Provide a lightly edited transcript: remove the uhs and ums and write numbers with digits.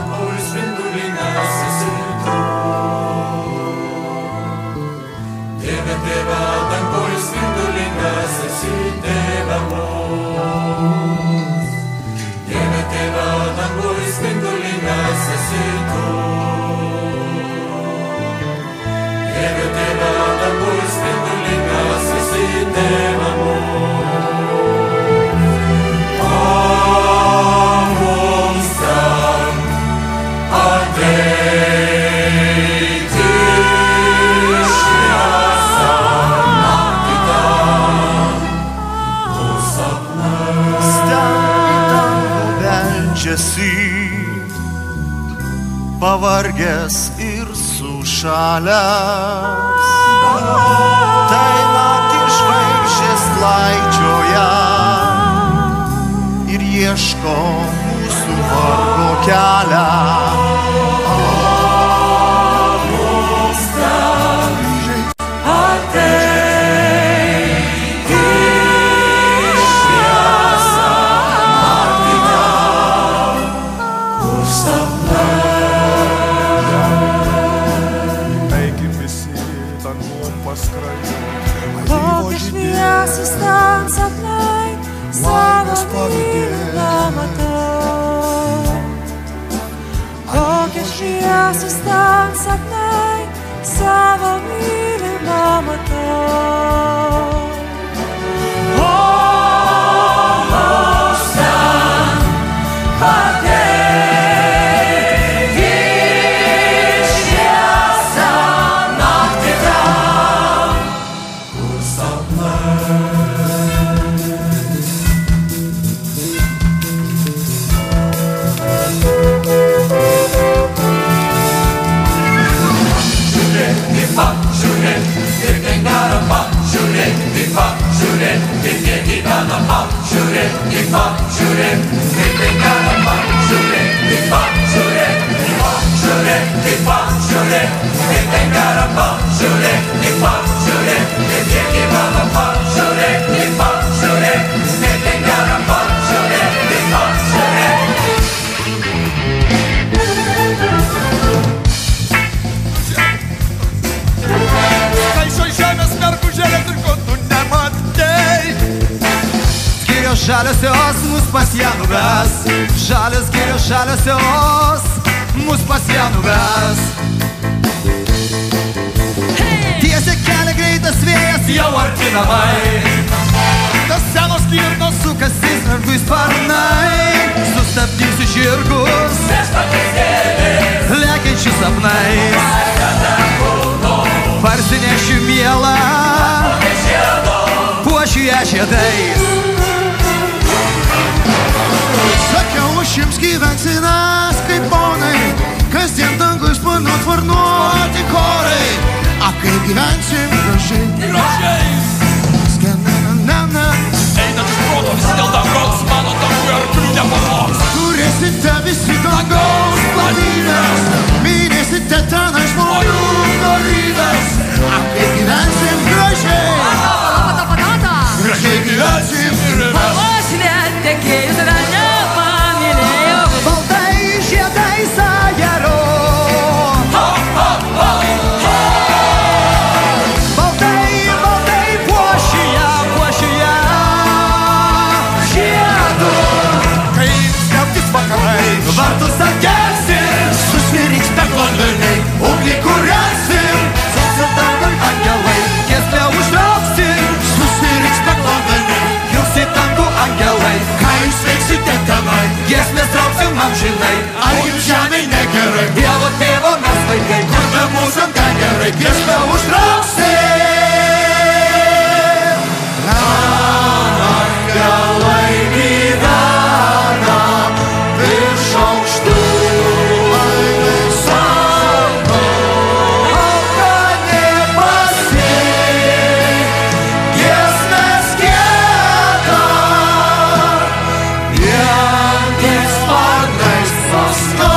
dangui spindulingas esi tu. Tėve, tėve, dangui spindulingas esi tėve mūs. Tėve, tėve, dangui spindulingas esi tu. Tėve, tėve, dangui spindulingas esi tėve mūs. Pavargęs ir sušalęs, tai naktį žvaigždės klaidžioja ir ieško mūsų vargo kelią. Kokie šviesūs ten sapnai, savo mylimą matau. Kokie šviesūs ten sapnai, savo mylimą matau. Žaliosios mus pas ją nuves, žalios girios žaliosios mus pas ją nuves. Tiesia kelią greitas vėjas, jau arti namai. Tas senos kirnos sukasi sargui sparnai. Sustabdysiu žirgus, lekiančius sapnais. Parsinešiu mielą, puošiu ją žiedais. Sakiau, aš jums gyvensinas kaip ponai, kasdien dangui sparnuot varnuoti chorai. A kaip gyvensim gražiai, gražiai. Skenanana. Einat iš proto visi dėl dangaus, mano dangui arklių nepavogs. Turėsite visi dangaus platybės, minėsite tenai žmonių dorybės. A kaip gyvensim gražiai, gražiai gyvensim ir mes. Tekėjus velnio pamylėjau, baltai žiedai sajaro. Baltai, baltai puošiu ją žiedu. Kai skelbtis vakarai, vartus atkelsim, susiriks beglondoniai, ugnį kūrensim. Sausio dangui angelai, giesmę užtrauksim, susiriks beglondoniai, kils į dangų angelai. Ką jūs veiksite tenai, giesmės trauksim amžinai. Ar jums žemei negerai, Dievo tėvo mes vaikai, kur be mūsų ten gerai, giesmę užtrauksim. Angelai gyvena virš aukštų laimės salų, alkani pasiek, giesmės gieda, vienais sparnais pastojas.